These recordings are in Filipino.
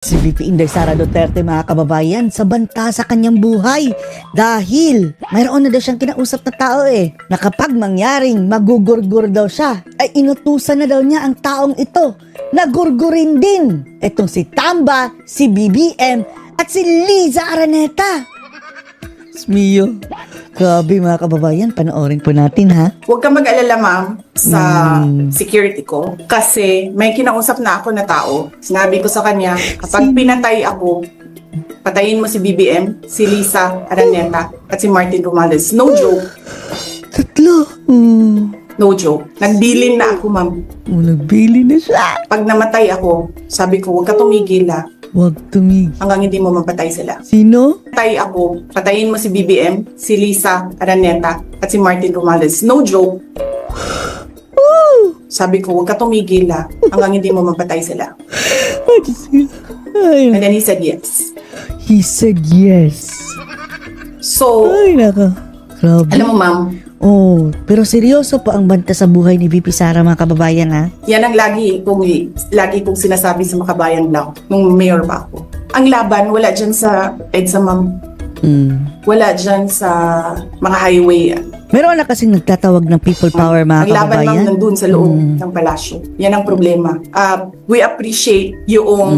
Si VP Inday Sara Duterte, mga kababayan, sa banta sa kanyang buhay dahil mayroon na daw siyang kinausap na tao na kapag mangyaring magugurgur daw siya ay inutusan na daw niya ang taong ito na gurgurin din itong si Tamba, si BBM at si Liza Araneta. Smio, grabe mga kababayan, panoorin po natin ha. Huwag kang mag-alala ma'am sa security ko kasi may kinausap na ako na tao. Sinabi ko sa kanya, kapag pinatay ako, patayin mo si BBM, si Liza Araneta at si Martin Romualdez. No joke. Tatlo. No joke. Nagbilin na ako ma'am. Nagbili na siya. Pag namatay ako, sabi ko, huwag ka tumigil Huwag tumigil. hanggang hindi mo mapatay sila. Sino? Patay ako, patayin mo si BBM, si Liza Araneta at si Martin Romualdez. No joke. Sabi ko, huwag ka tumigil hanggang hindi mo mapatay sila. Ay, And then he said yes. he said yes. So, Ay, naka. Grabe. alam mo ma'am, Oh, pero seryoso pa ang banta sa buhay ni VP Sara, mga kababayan ha. yan ang lagi kong sinasabi sa Makabayan lang nung mayor pa ako. Ang laban, wala dyan sa EDSA ma'am. Wala dyan sa mga highway. Meron na kasing nagtatawag ng people power, mga Ang laban kababayan. ma'am nandun sa loob ng palasyo. Yan ang problema. We appreciate yung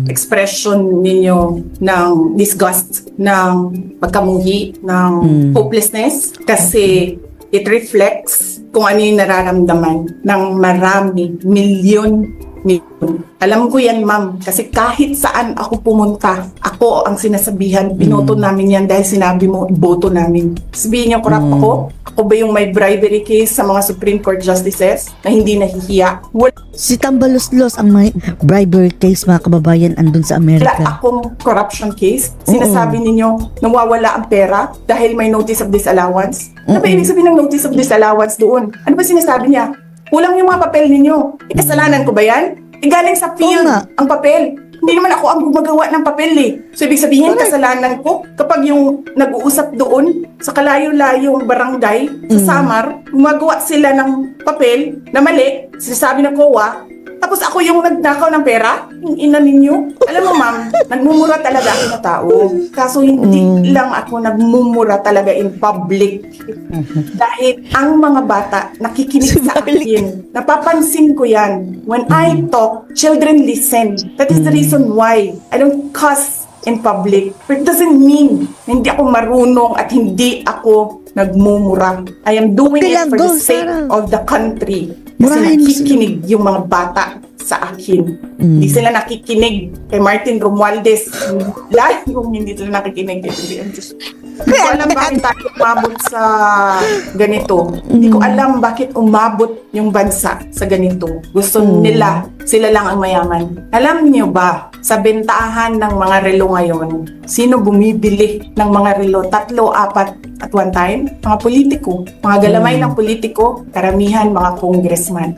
expression ninyo ng disgust, ng pagkamuhi, ng hopelessness kasi it reflects kung ano yung nararamdaman ng marami, milyon. Alam ko yan ma'am kasi kahit saan ako pumunta, ako ang sinasabihan, binoto namin yan dahil sinabi mo, boto namin. Sabihin niyo, corrupt ako? Ako ba yung may bribery case sa mga Supreme Court justices na hindi nahihiya? Si Tambaluslos ang may bribery case, mga kababayan, andun sa Wala Amerika. akong corruption case. Sinasabi ninyo nawawala ang pera dahil may notice of disallowance. Ano ba ibig sabihin ng notice of disallowance doon? Ano ba sinasabi niya? Kulang yung mga papel ninyo. Kasalanan ko ba yan? Galing sa field nga. ang papel. Hindi naman ako ang gumagawa ng papel So ibig sabihin, kasalanan ko kapag yung nag-uusap doon sa kalayo-layong barangay sa Samar, gumagawa sila ng papel na mali, sinasabi ng COA, tapos ako yung nagnakaw ng pera, yung ina ninyo. Alam mo ma'am, nagmumura talaga ako na tao. Kaso hindi lang ako nagmumura talaga in public. Dahil ang mga bata nakikinig sa akin. Napapansin ko yan. When I talk, children listen. That is the reason why I don't cuss in public. But it doesn't mean hindi ako marunong at hindi ako nagmumura. I am doing it for the sake of the country. Kasi nakikinig yung mga bata sa akin. Hindi sila nakikinig kay Martin Romualdez. Lalo hindi sila nakikinig kay BBM. Hindi ko alam bakit tayo umabot sa ganito. Hindi ko alam bakit umabot yung bansa sa ganito. Gusto nila, sila lang ang mayaman. Alam niyo ba, sa bentahan ng mga relo ngayon, sino bumibili ng mga relo? 3, 4 at one time? Mga politiko. Mga galamay ng politiko, karamihan mga congressman.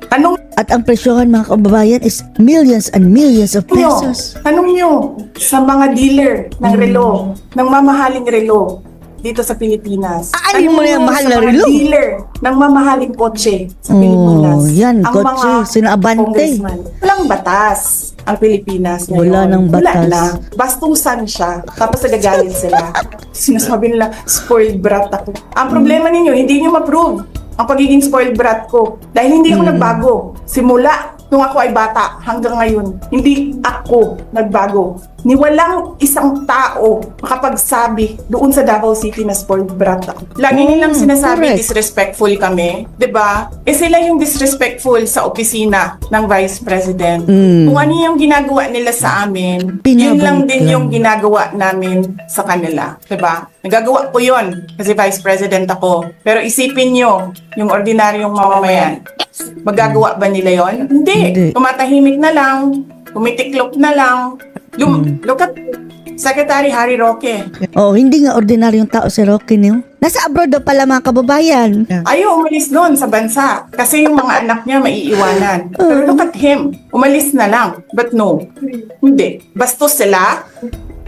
At ang presyohan, mga kababayan, is millions and millions of pesos. Tanong nyo sa mga dealer ng relo, ng mamahaling relo dito sa Pilipinas. Alin mo na yung mahal na relo? Mga dealer ng mamahaling kotse sa Pilipinas. Yan, ang kotse, mga sinaabante. congressman. Walang batas ang Pilipinas ngayon. Wala nang batas. Wala na. Bastusan siya. Tapos nagagalit sila. Sinasabi nila, spoiled brat ako. Ang problema ninyo, hindi nyo ma-prove ang pagiging spoiled brat ko. Dahil hindi ako nagbago. Simula nung ako ay bata hanggang ngayon, hindi ako nagbago. Ni walang isang tao makapagsabi doon sa Davao City na spoiled brat ako. Lagi nilang sinasabi disrespectful kami, 'di ba? Sila yung disrespectful sa opisina ng Vice President. Kung ano yung ginagawa nila sa amin, yun lang din yung ginagawa namin sa kanila, 'di ba? Nagagawa ko yun kasi Vice President ako. Pero isipin nyo, yung ordinaryong mamamayan, magagawa ba nila yon? Hindi. Tumatahimik na lang, kumitiklop na lang. Look at Secretary Harry Roque. Hindi nga ordinaryong tao si Roque niyo. Nasa abroad daw pala, mga kababayan. Ayaw umalis doon sa bansa kasi yung mga anak niya maiiwanan. Pero look at him, umalis na lang. But no, hindi. Bastos sila.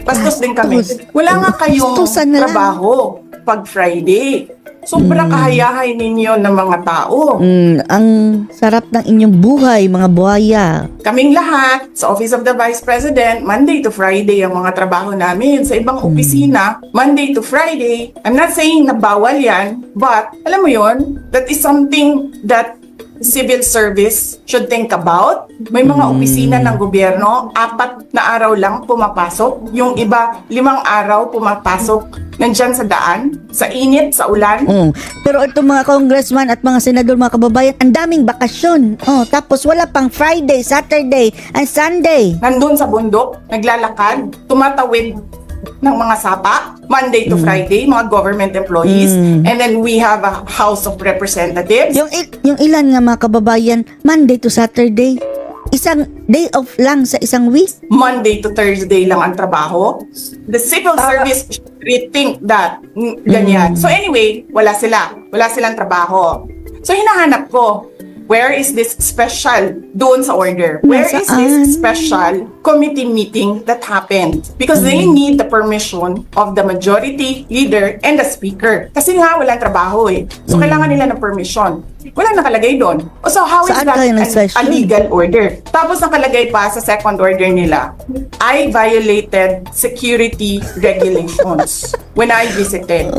Bastos din kami. Wala nga kayong trabaho pag Friday. Sobrang kahayahay ninyo ng mga tao. Ang sarap ng inyong buhay, mga buhaya. Kaming lahat, sa Office of the Vice President, Monday to Friday ang mga trabaho namin. Sa ibang opisina, Monday to Friday. I'm not saying na bawal yan, but alam mo yon, that is something that civil service should think about. May mga opisina ng gobyerno, 4 na araw lang pumapasok. Yung iba, 5 araw pumapasok. Nandyan sa daan, sa init, sa ulan. Pero itong mga congressman at mga senador, mga kababayan, ang daming bakasyon. Tapos wala pang Friday, Saturday, and Sunday. Nandun sa bundok, naglalakad, tumatawid ng mga sapa, Monday to Friday, mga government employees. And then we have a House of Representatives. Yung ilan nga mga kababayan, Monday to Saturday. Isang day off lang sa isang week. Monday to Thursday lang ang trabaho. The civil service should rethink that. Ganyan. So anyway, wala sila. Wala silang trabaho. So hinahanap ko, where is this special doon sa order? Where is this special committee meeting that happened? Because they need the permission of the majority leader and the speaker. Kasi nga walang trabaho eh. So kailangan nila ng permission. Walang nakalagay doon. So how is Saan that kayo nag-session? a legal order? Tapos nakalagay pa sa second order nila, I violated security regulations when I visited.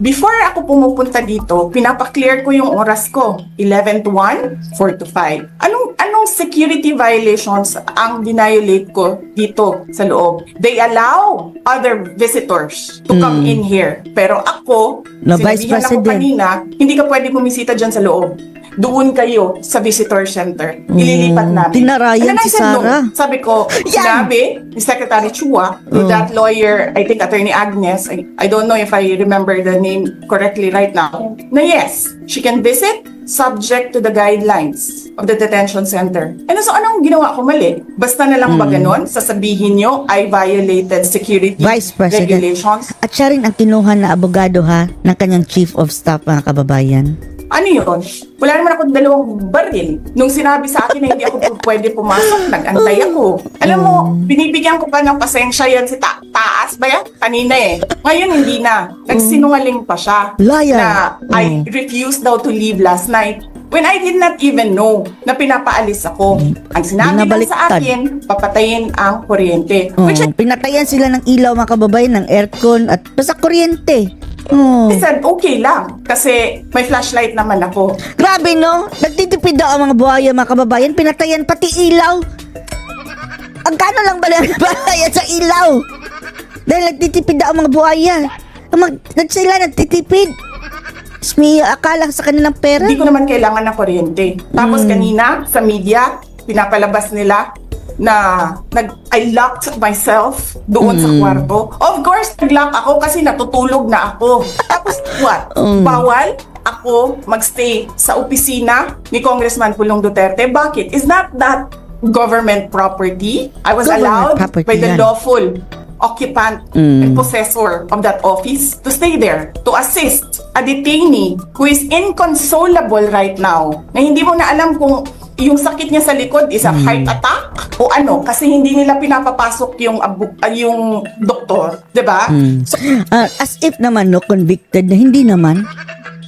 Before ako pumupunta dito, pinapa-clear ko yung oras ko. 11 to 1, 4 to 5. Anong security violations ang violate ko dito sa loob? They allow other visitors to come in here. Pero ako, Na Vice sinabihan ako President. kanina, hindi ka pwede bumisita dyan sa loob. Doon kayo sa visitor center. Ililipat namin. Tinarayan And then I si said no. Sarah. Sabi ko, sinabi ni Secretary Chua to that lawyer, I think Attorney Agnes, I don't know if I remember the name correctly right now, na yes, she can visit subject to the guidelines of the detention center. And so anong ginawa ko mali? Basta na lang ba ganon? Sasabihin nyo, I violated security Vice President. regulations. At siya rin ang kinuha na abogado ha, ng kanyang chief of staff, mga kababayan. Ano yun? Wala naman ako 2 baril. Nung sinabi sa akin na hindi ako pwede pumasok, nag-antay ako. Alam mo, binibigyan ko pa ng pasensya yan si Taas ba yan? Kanina eh. Ngayon hindi na. Nagsinungaling pa siya. Liar. Na I refused daw to leave last night. When I did not even know na pinapaalis ako. Ang sinabi lang sa Binabaliktad. akin, papatayin ang kuryente. Which I Pinatayan sila ng ilaw, mga kababayan, ng aircon at basta kuryente. said, okay lang. Kasi may flashlight naman ako. Grabe no, nagtitipid daw ang mga buhaya, mga kababayan, pinatayan pati ilaw. Ang kano lang ba lang bayad sa ilaw? Dahil nagtitipid daw ang mga buhaya. Sila nagtitipid. Smia, akala sa kanilang pera. Hindi ko naman kailangan ng kuryente. Tapos kanina, sa media, pinapalabas nila na I locked myself doon sa kwarto. Of course, nag-lock ako kasi natutulog na ako. Tapos what? Bawal ako magstay sa opisina ni Congressman Pulong Duterte. Bakit? Is not that government property? I was Government allowed property by the yan. lawful occupant and possessor of that office to stay there to assist a detainee who is inconsolable right now, na hindi mo na alam kung yung sakit niya sa likod is a heart attack o ano, kasi hindi nila pinapapasok yung doktor, 'di ba? As if naman, no, convicted na hindi naman.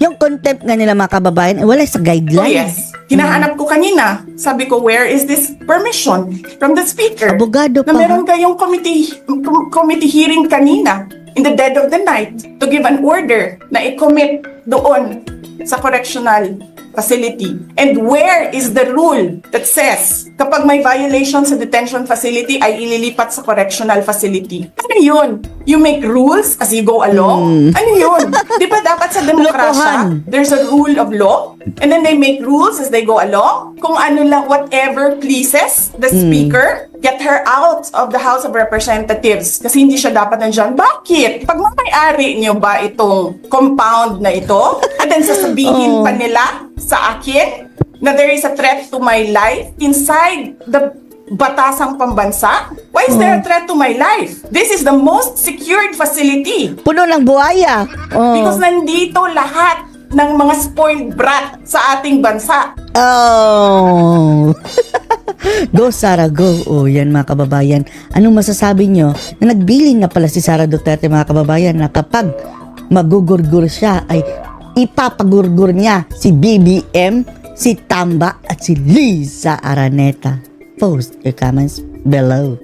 Yung contempt nga nila, mga kababayan, wala sa Oh guidelines. yes, hinahanap ko kanina. Sabi ko, where is this permission from the speaker? Abogado na pa. meron kayong committee hearing kanina in the dead of the night to give an order na i-commit doon sa correctional facility. And where is the rule that says kapag may violation sa detention facility ay ililipat sa correctional facility? Ano yun? You make rules as you go along? Ano yun? Di ba dapat sa demokrasya, Lokohan. there's a rule of law and then they make rules as they go along? Kung ano lang, whatever pleases the speaker, get her out of the House of Representatives kasi hindi siya dapat nandyan. Bakit? Pag mamayari niyo ba itong compound na ito at then sasabihin pa nila sa akin na there is a threat to my life inside the batasang pambansa? Why is there a threat to my life? This is the most secured facility Puno ng buhaya. because nandito lahat ng mga spoiled brat sa ating bansa. Oh. Go, Sara, go. Oh, yan, mga kababayan. Anong masasabi nyo na nagbilin na pala si Sara Duterte, mga kababayan, na kapag magugurgur siya ay ipapagurgur niya si BBM, si Tamba at si Liza Araneta. Post your comments below.